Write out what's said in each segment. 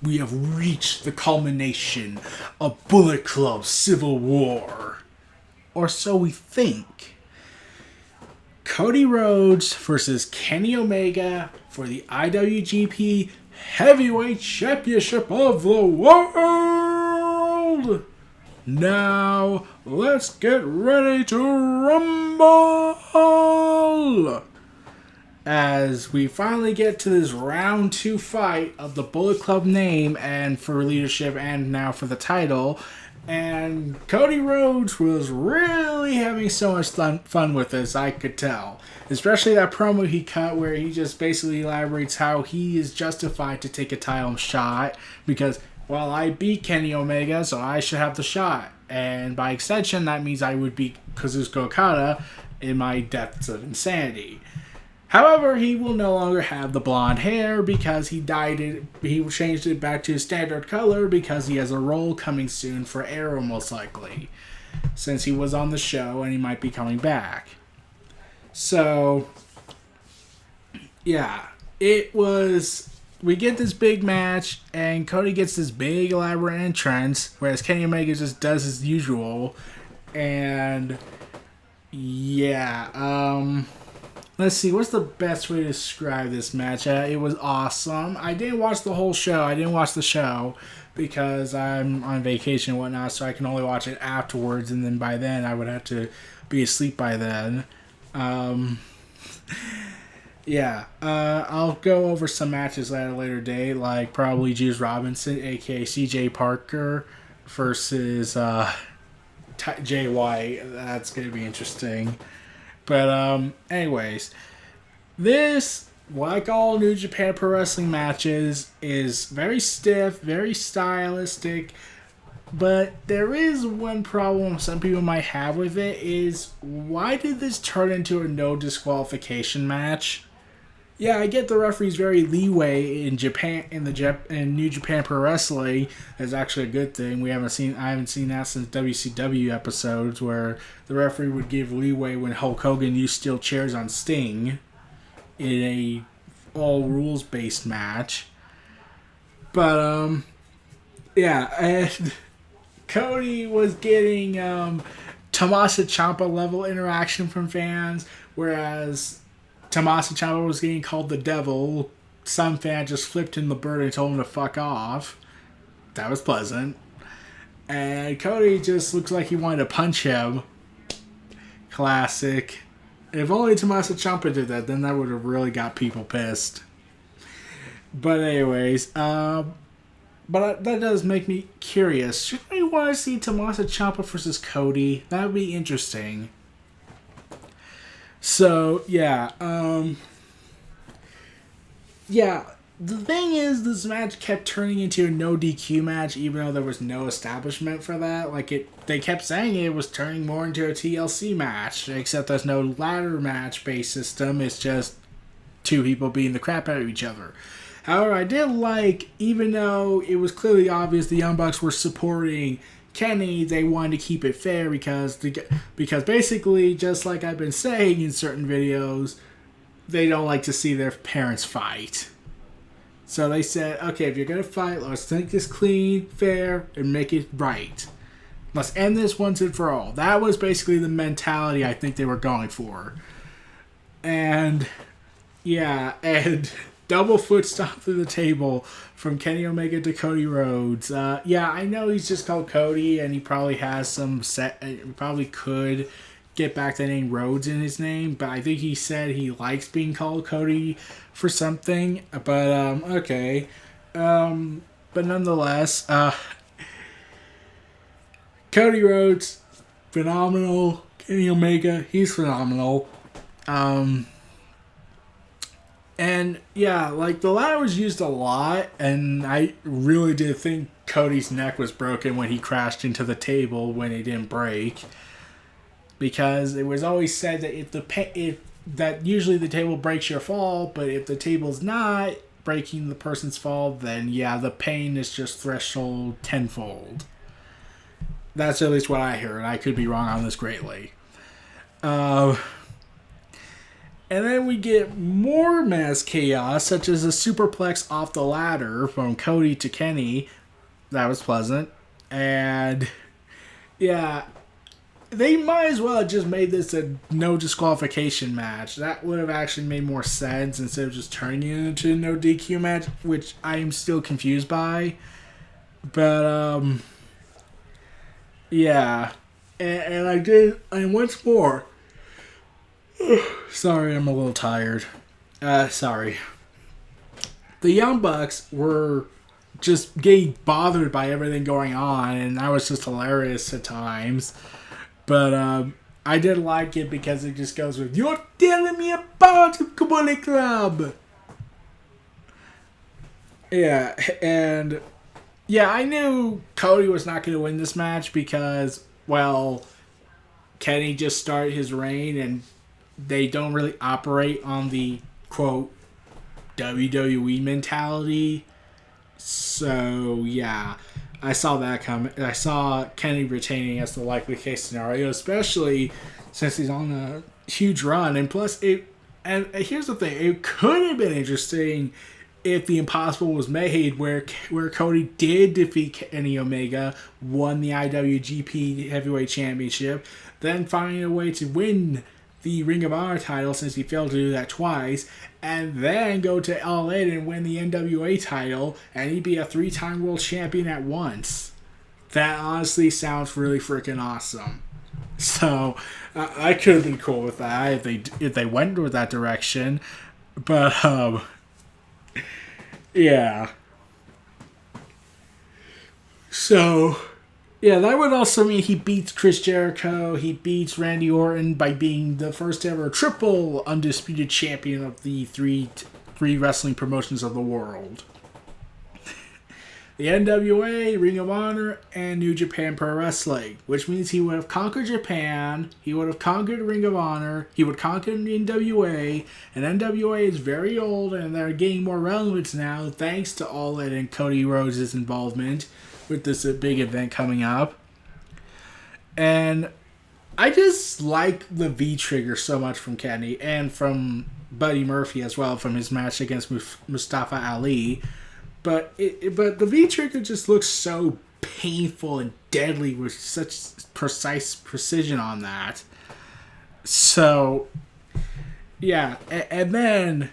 we have reached the culmination of Bullet Club Civil War. Or so we think. Cody Rhodes versus Kenny Omega for the IWGP Heavyweight Championship of the World. Now, let's get ready to rumble! As we finally get to this round 2 fight of the Bullet Club name and for leadership and now for the title. And Cody Rhodes was really having so much fun with this, I could tell. Especially that promo he cut where he just basically elaborates how he is justified to take a title shot because, well, I beat Kenny Omega, so I should have the shot. And by extension, that means I would beat Kazuchika Okada in my depths of insanity. However, he will no longer have the blonde hair because he dyed it. He changed it back to his standard color because he has a role coming soon for Arrow, most likely, since he was on the show and he might be coming back. So, yeah, it was. We get this big match, and Cody gets this big elaborate entrance, whereas Kenny Omega just does his usual. And yeah, let's see, what's the best way to describe this match? It was awesome. I didn't watch the whole show. I didn't watch the show because I'm on vacation and whatnot, so I can only watch it afterwards, and then by then I would have to be asleep by then. Yeah, I'll go over some matches at a later date, like probably Juice Robinson, aka CJ Parker, versus Jay White. That's going to be interesting. But anyways, this, like all New Japan Pro Wrestling matches, is very stiff, very stylistic. But there is one problem some people might have with it is, why did this turn into a no disqualification match? Yeah, I get the referee's very leeway in Japan in New Japan Pro Wrestling. That's actually a good thing. I haven't seen that since WCW episodes where the referee would give leeway when Hulk Hogan used steel chairs on Sting in a all rules based match. But yeah, and Cody was getting Tommaso Ciampa level interaction from fans, whereas Tommaso Ciampa was getting called the devil. Some fan just flipped him the bird and told him to fuck off. That was pleasant. And Cody just looks like he wanted to punch him. Classic. If only Tommaso Ciampa did that, then that would have really got people pissed. But anyways, but that does make me curious. Should we want to see Tommaso Ciampa versus Cody? That would be interesting. So, yeah, the thing is, this match kept turning into a no DQ match, even though there was no establishment for that. They kept saying it was turning more into a TLC match, except there's no ladder match based system. It's just two people beating the crap out of each other. However, I did like, even though it was clearly obvious the Young Bucks were supporting Kenny, they wanted to keep it fair because basically, just like I've been saying in certain videos, they don't like to see their parents fight. So they said, okay, if you're going to fight, let's make this clean, fair, and make it right. Let's end this once and for all. That was basically the mentality I think they were going for. And, yeah, and double foot stomp through the table from Kenny Omega to Cody Rhodes. Yeah, I know he's just called Cody, and he probably has he probably could get back the name Rhodes in his name, but I think he said he likes being called Cody for something. But, okay. But nonetheless, Cody Rhodes, phenomenal. Kenny Omega, he's phenomenal. And yeah, the ladder was used a lot, and I really did think Cody's neck was broken when he crashed into the table when it didn't break, because it was always said that that usually the table breaks your fall, but if the table's not breaking the person's fall, then yeah, the pain is just threshold tenfold. That's at least what I heard. I could be wrong on this greatly. And then we get more mass chaos, such as a superplex off the ladder from Cody to Kenny. That was pleasant. And yeah, they might as well have just made this a no disqualification match. That would have actually made more sense instead of just turning it into a no DQ match, which I am still confused by. But, yeah. And once more. Sorry, I'm a little tired. Sorry. The Young Bucks were just getting bothered by everything going on, and that was just hilarious at times. But I did like it because it just goes with, "You're telling me about the Bullet Club." Yeah, and yeah, I knew Cody was not going to win this match because, well, Kenny just started his reign, and they don't really operate on the, quote, WWE mentality. So, yeah, I saw that coming. I saw Kenny retaining as the likely case scenario, especially since he's on a huge run. And plus, and here's the thing, it could have been interesting if the impossible was made where Cody did defeat Kenny Omega, won the IWGP Heavyweight Championship, then finding a way to win the Ring of Honor title since he failed to do that twice, and then go to All In and win the NWA title, and he'd be a 3-time world champion at once. That honestly sounds really freaking awesome. So I could have been cool with that if they went with that direction, but yeah. So yeah, that would also mean he beats Chris Jericho. He beats Randy Orton by being the first ever triple undisputed champion of the three wrestling promotions of the world. The NWA, Ring of Honor, and New Japan Pro Wrestling. Which means he would have conquered Japan, he would have conquered Ring of Honor, he would conquer the NWA, and NWA is very old and they're gaining more relevance now thanks to All In and Cody Rhodes' involvement with this big event coming up. And I just like the V-trigger so much from Kenny and from Buddy Murphy as well from his match against Mustafa Ali. But the V-trigger just looks so painful and deadly with such precise precision on that. So, yeah. And then,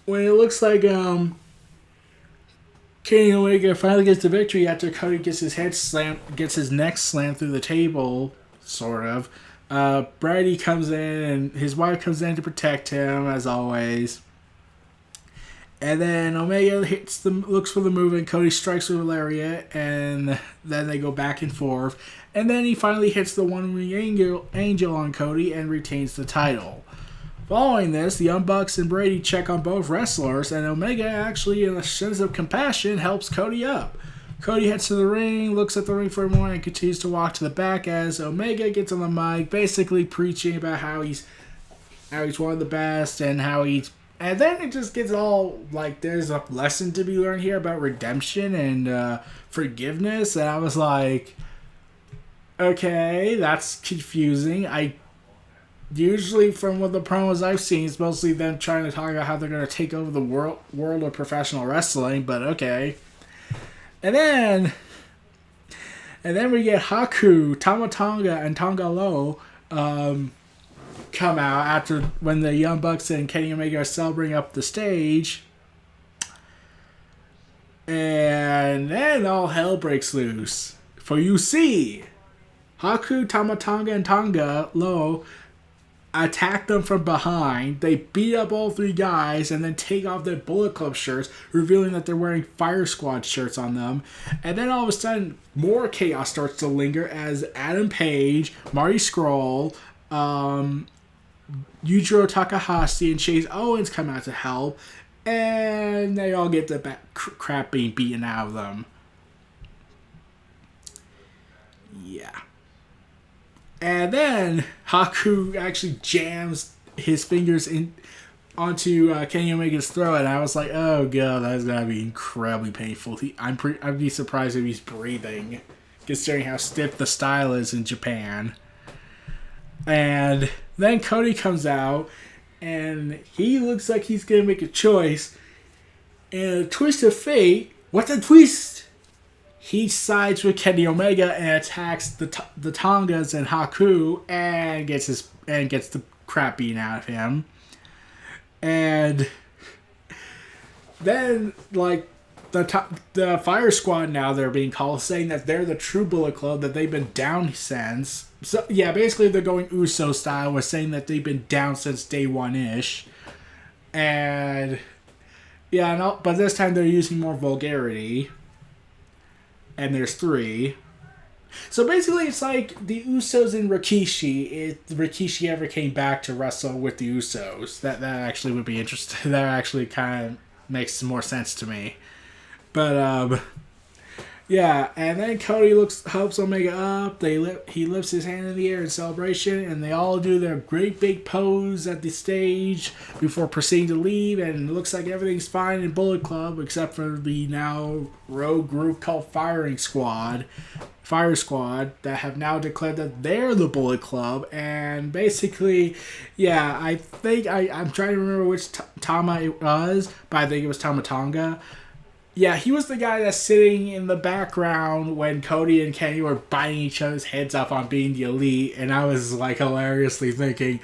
when it looks like Kenny Omega finally gets the victory after Cody gets his neck slammed through the table, sort of. Brady comes in and his wife comes in to protect him, as always. And then Omega looks for the move, and Cody strikes with a lariat, and then they go back and forth. And then he finally hits the one-wing angel on Cody and retains the title. Following this, the Young Bucks and Brady check on both wrestlers, and Omega actually, in a sense of compassion, helps Cody up. Cody heads to the ring, looks at the ring for a moment, and continues to walk to the back as Omega gets on the mic, basically preaching about how he's one of the best and how he's. And then it just gets all like there's a lesson to be learned here about redemption and forgiveness, and I was like, okay, that's confusing. Usually, from what the promos I've seen, it's mostly them trying to talk about how they're going to take over the world of professional wrestling, but okay. And then we get Haku, Tama Tonga, and Tonga Low come out after when the Young Bucks and Kenny Omega are celebrating up the stage. And then all hell breaks loose. For you see, Haku, Tama Tonga, and Tonga Low attack them from behind. They beat up all three guys and then take off their Bullet Club shirts, revealing that they're wearing Fire Squad shirts on them. And then all of a sudden, more chaos starts to linger as Adam Page, Marty Scurll, Yujiro Takahashi, and Chase Owens come out to help. And they all get the crap being beaten out of them. Yeah. And then Haku actually jams his fingers onto Kenny Omega's throat, and I was like, "Oh god, that's gonna be incredibly painful." I'd be surprised if he's breathing, considering how stiff the style is in Japan. And then Cody comes out, and he looks like he's gonna make a choice. And a twist of fate. What's a twist? He sides with Kenny Omega and attacks the Tongas and Haku and gets the crap beaten out of him. And then like the Fire Squad now they're being called, saying that they're the true Bullet Club, that they've been down since. So yeah, basically they're going Uso style. We're saying that they've been down since day one-ish. And yeah, no, but this time they're using more vulgarity. And there's 3. So basically it's like the Usos and Rikishi. If Rikishi ever came back to wrestle with the Usos, that actually would be interesting. That actually kind of makes more sense to me. But yeah, and then Cody helps Omega up. He lifts his hand in the air in celebration, and they all do their great big pose at the stage before proceeding to leave. And it looks like everything's fine in Bullet Club except for the now rogue group called Fire Squad, that have now declared that they're the Bullet Club. And basically, yeah, I think I'm trying to remember which Tama it was, but I think it was Tama Tonga. Yeah, he was the guy that's sitting in the background when Cody and Kenny were biting each other's heads off on being the elite, and I was like hilariously thinking,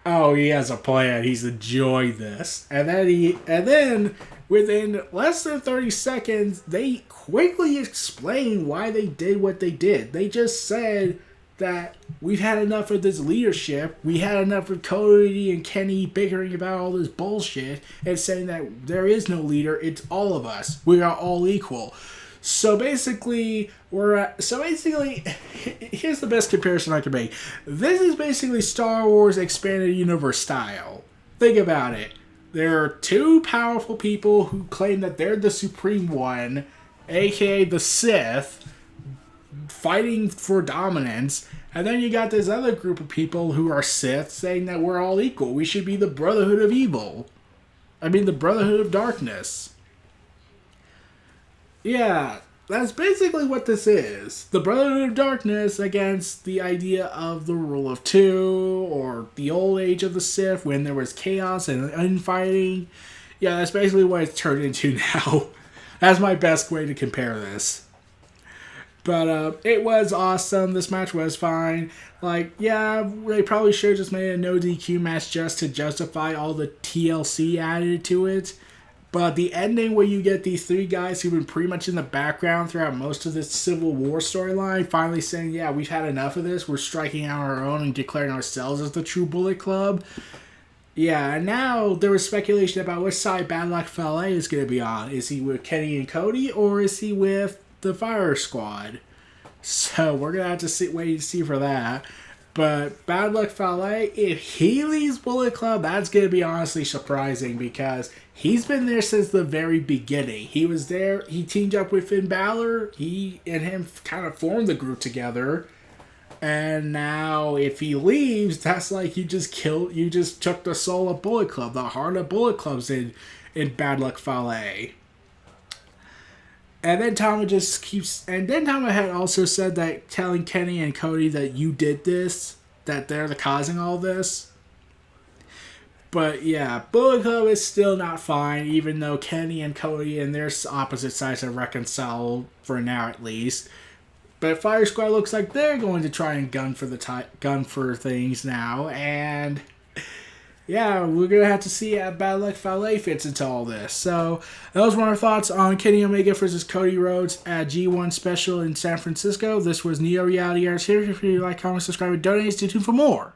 "Oh, he has a plan. He's enjoying this." And then within less than 30 seconds, they quickly explained why they did what they did. They just said that we've had enough of this leadership. We had enough of Cody and Kenny bickering about all this bullshit and saying that there is no leader. It's all of us. We are all equal. So basically, here's the best comparison I can make. This is basically Star Wars Expanded Universe style. Think about it. There are 2 powerful people who claim that they're the Supreme One, aka the Sith, fighting for dominance, and then you got this other group of people who are Sith saying that we're all equal. We should be the Brotherhood of Evil. I mean, the Brotherhood of Darkness. Yeah, that's basically what this is. The Brotherhood of Darkness against the idea of the Rule of 2, or the old age of the Sith when there was chaos and infighting. Yeah, that's basically what it's turned into now. That's my best way to compare this. But it was awesome. This match was fine. Like, yeah, they probably should have just made a no DQ match just to justify all the TLC added to it. But the ending where you get these 3 guys who've been pretty much in the background throughout most of this Civil War storyline finally saying, yeah, we've had enough of this. We're striking out on our own and declaring ourselves as the true Bullet Club. Yeah, and now there was speculation about which side Bad Luck Fale is going to be on. Is he with Kenny and Cody, or is he with the Fire Squad? So we're going to have to wait and see for that. But Bad Luck Fale, if he leaves Bullet Club, that's going to be honestly surprising, because he's been there since the very beginning. He was there, he teamed up with Finn Balor, he and him kind of formed the group together. And now if he leaves, that's like you just took the soul of Bullet Club, the heart of Bullet Club's in Bad Luck Fale. And then Tama had also said that telling Kenny and Cody that you did this, that they're the causing all this. But yeah, Bullet Club is still not fine, even though Kenny and Cody and their opposite sides have reconciled for now at least. But Fire Squad looks like they're going to try and gun for things now, and yeah, we're going to have to see how Bad Luck Fale fits into all this. So, those were our thoughts on Kenny Omega versus Cody Rhodes at G1 Special in San Francisco. This was Neo Reality Arts here. If you like, comment, subscribe, and donate, stay tuned for more.